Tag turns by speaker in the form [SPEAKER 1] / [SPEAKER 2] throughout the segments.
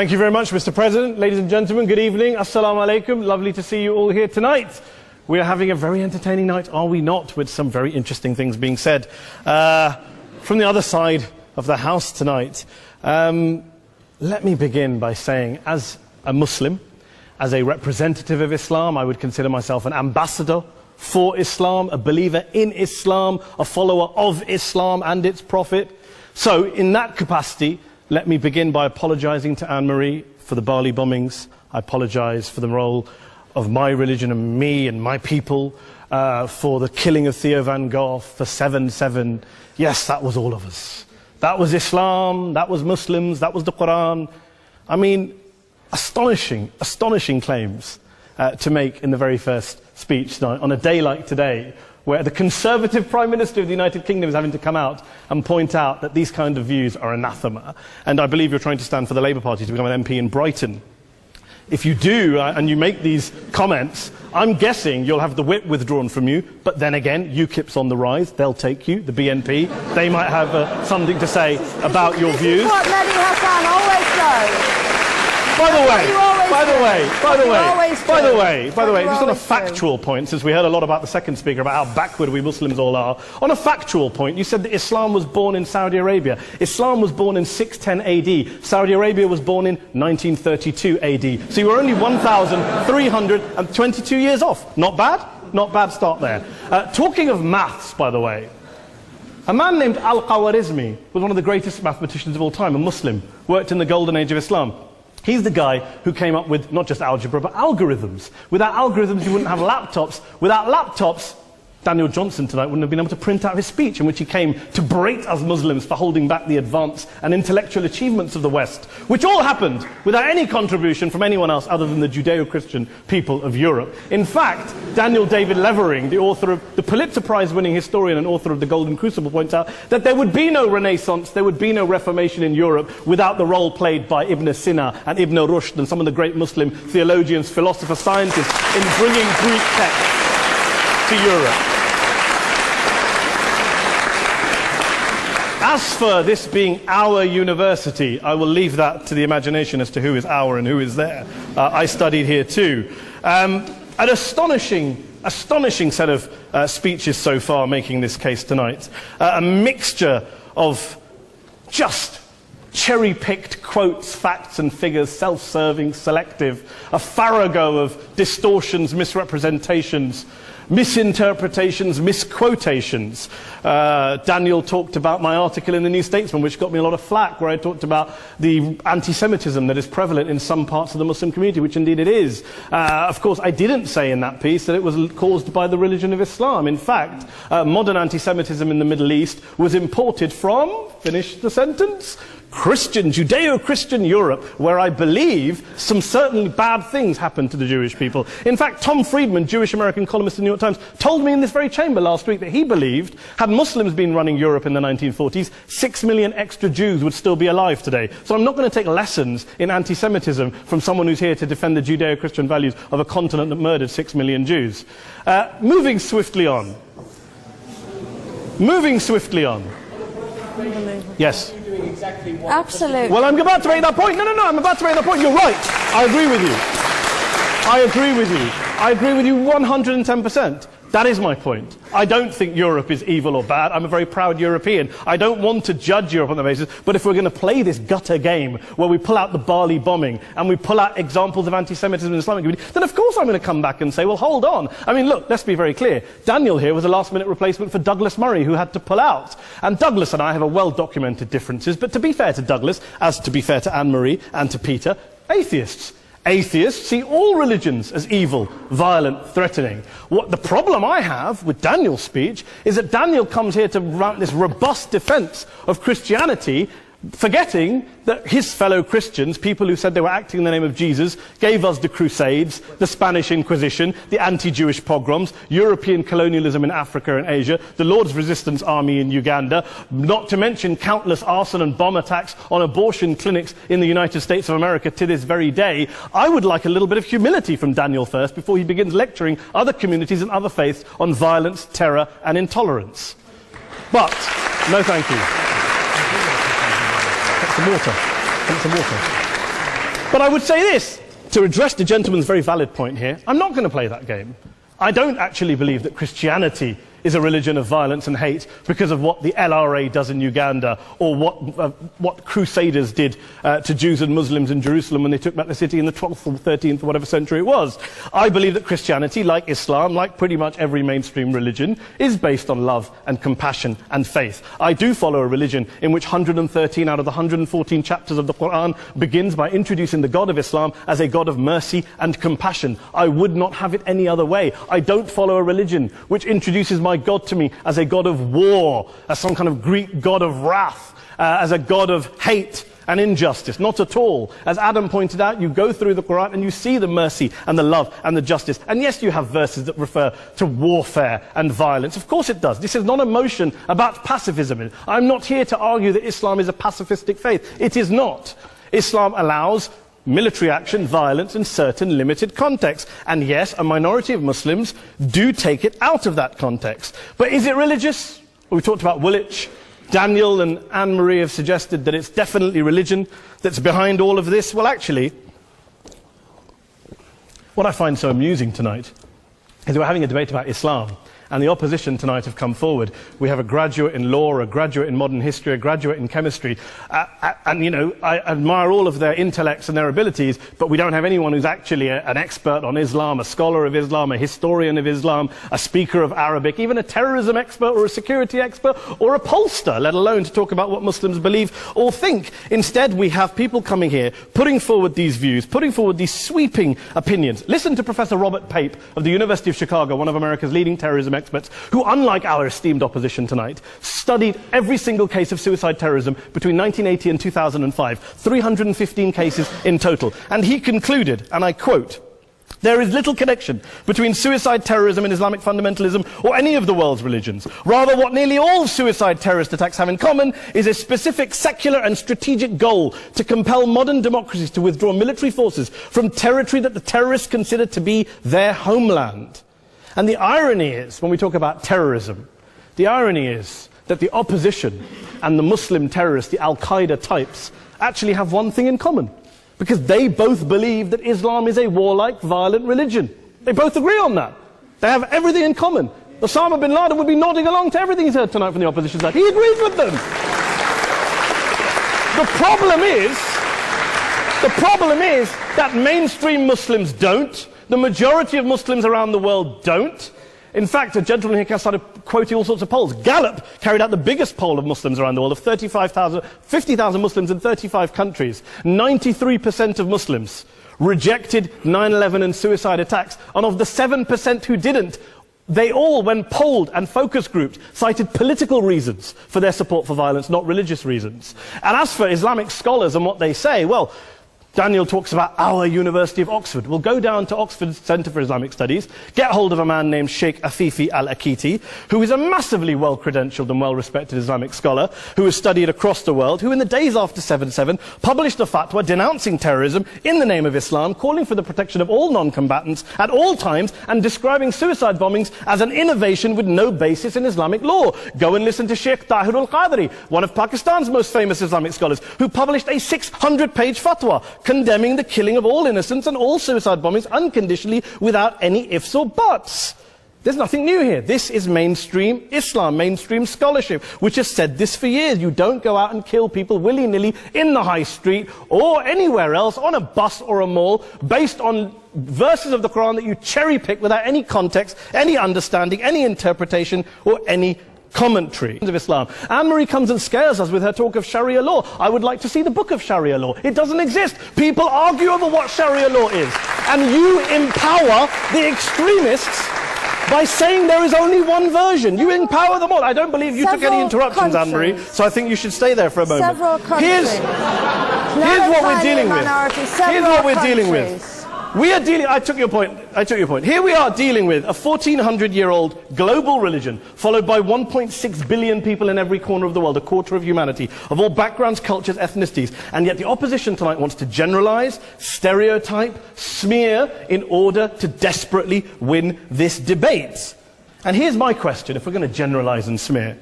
[SPEAKER 1] Thank you very much, Mr. President. Ladies and gentlemen, good evening. Assalamu alaikum. Lovely to see you all here tonight. We are having a very entertaining night, are we not, with some very interesting things being said from the other side of the house tonight. Let me begin by saying, as a Muslim, as a representative of Islam, I would consider myself an ambassador for Islam, a believer in Islam, a follower of Islam and its Prophet. So, in that capacity, let me begin by apologizing to Anne-Marie for the Bali bombings. I apologize for the role of my religion and me and my people, for the killing of Theo van Gogh, for 7/7. Yes, that was all of us. That was Islam, that was Muslims, that was the Quran. I mean, astonishing claims to make in the very first speech tonight, on a day like today, where the Conservative Prime Minister of the United Kingdom is having to come out and point out that these kind of views are anathema. And I believe you're trying to stand for the Labour Party to become an MP in Brighton. If you do, and you make these comments, I'm guessing you'll have the whip withdrawn from you, but then again, UKIP's on the rise, they'll take you, the BNP, they might have something to say about your views.
[SPEAKER 2] This is what Mehdi Hasan always does.
[SPEAKER 1] By the way, just on a factual point, since we heard a lot about the second speaker, about how backward we Muslims all are, on a factual point, you said that Islam was born in Saudi Arabia. Islam was born in 610 AD. Saudi Arabia was born in 1932 AD. So you were only 1,322 years off. Not bad? Not bad start there. Talking of maths, by the way, a man named Al-Khawarizmi was one of the greatest mathematicians of all time, a Muslim, worked in the golden age of Islam. He's the guy who came up with not just algebra, but algorithms. Without algorithms, you wouldn't have laptops. Without laptops, Daniel Johnson tonight wouldn't have been able to print out his speech in which he came to berate us Muslims for holding back the advance and intellectual achievements of the West, which all happened without any contribution from anyone else other than the Judeo-Christian people of Europe. In fact, Daniel David Levering, the author of the Pulitzer Prize-winning historian and author of The Golden Crucible, points out that there would be no Renaissance, there would be no Reformation in Europe without the role played by Ibn Sina and Ibn Rushd and some of the great Muslim theologians, philosophers, scientists in bringing Greek texts to Europe. As for this being our university, I will leave that to the imagination as to who is our and who is there. I studied here too. An astonishing set of speeches so far making this case tonight. A mixture of just cherry-picked quotes, facts and figures, self-serving, selective, a farrago of distortions, misrepresentations, misinterpretations, misquotations. Daniel talked about my article in the New Statesman, which got me a lot of flack, where I talked about the anti-Semitism that is prevalent in some parts of the Muslim community, which indeed it is. Of course, I didn't say in that piece that it was caused by the religion of Islam. In fact, modern anti-Semitism in the Middle East was imported from, finish the sentence, Judeo-Christian Europe, where I believe some certainly bad things happened to the Jewish people. In fact, Tom Friedman, Jewish-American columnist in the New York Times, told me in this very chamber last week that he believed, had Muslims been running Europe in the 1940s, 6 million extra Jews would still be alive today. So I'm not going to take lessons in anti-Semitism from someone who's here to defend the Judeo-Christian values of a continent that murdered 6 million Jews. Moving swiftly on. Yes.
[SPEAKER 2] Absolutely.
[SPEAKER 1] Well, I'm about to make that point. No, I'm about to make that point. You're right. I agree with you 110%. That is my point. I don't think Europe is evil or bad. I'm a very proud European. I don't want to judge Europe on that basis, but if we're going to play this gutter game where we pull out the Bali bombing and we pull out examples of anti-Semitism in the Islamic community, then of course I'm going to come back and say, well, hold on. I mean, look, let's be very clear. Daniel here was a last-minute replacement for Douglas Murray, who had to pull out. And Douglas and I have a well-documented differences, but to be fair to Douglas, as to be fair to Anne-Marie and to Peter, atheists. Atheists see all religions as evil, violent, threatening. What the problem I have with Daniel's speech is that Daniel comes here to run this robust defense of Christianity, forgetting that his fellow Christians, people who said they were acting in the name of Jesus, gave us the Crusades, the Spanish Inquisition, the anti-Jewish pogroms, European colonialism in Africa and Asia, the Lord's Resistance Army in Uganda, not to mention countless arson and bomb attacks on abortion clinics in the United States of America to this very day. I would like a little bit of humility from Daniel first before he begins lecturing other communities and other faiths on violence, terror and intolerance. But, no thank you. Some water. But I would say this, to address the gentleman's very valid point here, I'm not going to play that game. I don't actually believe that Christianity is a religion of violence and hate because of what the LRA does in Uganda or what Crusaders did to Jews and Muslims in Jerusalem when they took back the city in the 12th or 13th or whatever century it was. I believe that Christianity, like Islam, like pretty much every mainstream religion, is based on love and compassion and faith. I do follow a religion in which 113 out of the 114 chapters of the Quran begins by introducing the God of Islam as a God of mercy and compassion. I would not have it any other way. I don't follow a religion which introduces my God to me as a God of war, as some kind of Greek God of wrath, as a God of hate and injustice. Not at all. As Adam pointed out, you go through the Quran and you see the mercy and the love and the justice. And yes, you have verses that refer to warfare and violence. Of course it does. This is not a motion about pacifism. I'm not here to argue that Islam is a pacifistic faith. It is not. Islam allows military action, violence in certain limited contexts. And yes, a minority of Muslims do take it out of that context. But is it religious? We talked about Woolwich. Daniel and Anne-Marie have suggested that it's definitely religion that's behind all of this. Well, actually, what I find so amusing tonight is we're having a debate about Islam. And the opposition tonight have come forward. We have a graduate in law, a graduate in modern history, a graduate in chemistry. And, you know, I admire all of their intellects and their abilities, but we don't have anyone who's actually an expert on Islam, a scholar of Islam, a historian of Islam, a speaker of Arabic, even a terrorism expert or a security expert or a pollster, let alone to talk about what Muslims believe or think. Instead, we have people coming here, putting forward these views, putting forward these sweeping opinions. Listen to Professor Robert Pape of the University of Chicago, one of America's leading terrorism experts, who, unlike our esteemed opposition tonight, studied every single case of suicide terrorism between 1980 and 2005, 315 cases in total. And he concluded, and I quote, "There is little connection between suicide terrorism and Islamic fundamentalism or any of the world's religions. Rather, what nearly all suicide terrorist attacks have in common is a specific secular and strategic goal to compel modern democracies to withdraw military forces from territory that the terrorists consider to be their homeland." And the irony is, when we talk about terrorism, the irony is that the opposition and the Muslim terrorists, the Al-Qaeda types, actually have one thing in common. Because they both believe that Islam is a warlike, violent religion. They both agree on that. They have everything in common. Osama bin Laden would be nodding along to everything he's heard tonight from the opposition side. He agrees with them. The problem is that mainstream Muslims don't. The majority of Muslims around the world don't. In fact, a gentleman here started quoting all sorts of polls. Gallup carried out the biggest poll of Muslims around the world, of 50,000 Muslims in 35 countries. 93% of Muslims rejected 9/11 and suicide attacks. And of the 7% who didn't, they all, when polled and focus grouped, cited political reasons for their support for violence, not religious reasons. And as for Islamic scholars and what they say, well, Daniel talks about our University of Oxford. We'll go down to Oxford Centre for Islamic Studies, get hold of a man named Sheikh Afifi al-Akiti, who is a massively well-credentialed and well-respected Islamic scholar, who has studied across the world, who in the days after 7/7 published a fatwa denouncing terrorism in the name of Islam, calling for the protection of all non-combatants at all times, and describing suicide bombings as an innovation with no basis in Islamic law. Go and listen to Sheikh Tahir al-Qadri, one of Pakistan's most famous Islamic scholars, who published a 600-page fatwa condemning the killing of all innocents and all suicide bombings unconditionally without any ifs or buts. There's nothing new here. This is mainstream Islam, mainstream scholarship, which has said this for years. You don't go out and kill people willy-nilly in the high street or anywhere else, on a bus or a mall, based on verses of the Quran that you cherry-pick without any context, any understanding, any interpretation, or any commentary of Islam. Anne-Marie comes and scares us with her talk of Sharia law. I would like to see the book of Sharia law. It doesn't exist. People argue over what Sharia law is. And you empower the extremists by saying there is only one version. You empower them all. I don't believe you took any interruptions, Anne-Marie, so I think you should stay there for a moment.
[SPEAKER 2] Several countries.
[SPEAKER 1] Here's what we're dealing with. Here's what we're dealing with. We are dealing, I took your point. Here we are dealing with a 1400-year-old global religion, followed by 1.6 billion people in every corner of the world, a quarter of humanity, of all backgrounds, cultures, ethnicities. And yet the opposition tonight wants to generalize, stereotype, smear, in order to desperately win this debate. And here's my question, if we're going to generalize and smear.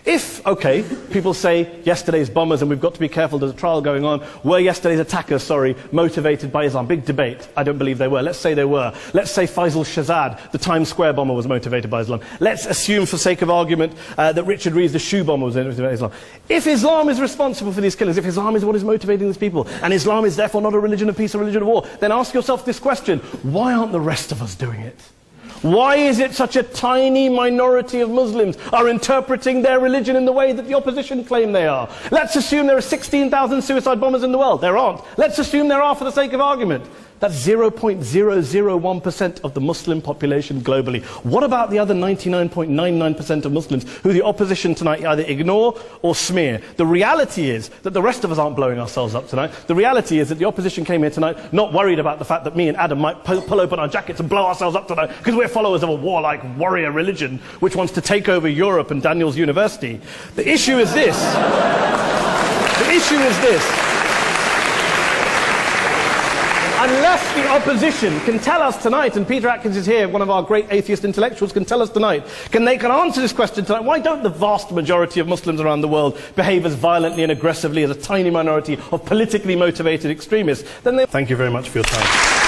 [SPEAKER 1] If, okay, people say yesterday's bombers, and we've got to be careful, there's a trial going on, were yesterday's attackers, motivated by Islam? Big debate. I don't believe they were. Let's say they were. Let's say Faisal Shahzad, the Times Square bomber, was motivated by Islam. Let's assume, for sake of argument, that Richard Reeves, the shoe bomber, was motivated by Islam. If Islam is responsible for these killings, if Islam is what is motivating these people, and Islam is therefore not a religion of peace, a religion of war, then ask yourself this question: why aren't the rest of us doing it? Why is it such a tiny minority of Muslims are interpreting their religion in the way that the opposition claim they are? Let's assume there are 16,000 suicide bombers in the world. There aren't. Let's assume there are for the sake of argument. That's 0.001% of the Muslim population globally. What about the other 99.99% of Muslims who the opposition tonight either ignore or smear? The reality is that the rest of us aren't blowing ourselves up tonight. The reality is that the opposition came here tonight not worried about the fact that me and Adam might pull open our jackets and blow ourselves up tonight because we're followers of a warlike warrior religion which wants to take over Europe and Daniel's university. The issue is this. The issue is this. Unless the opposition can tell us tonight, and Peter Atkins is here, one of our great atheist intellectuals, can tell us tonight, can answer this question tonight: why don't the vast majority of Muslims around the world behave as violently and aggressively as a tiny minority of politically motivated extremists? Then they... Thank you very much for your time.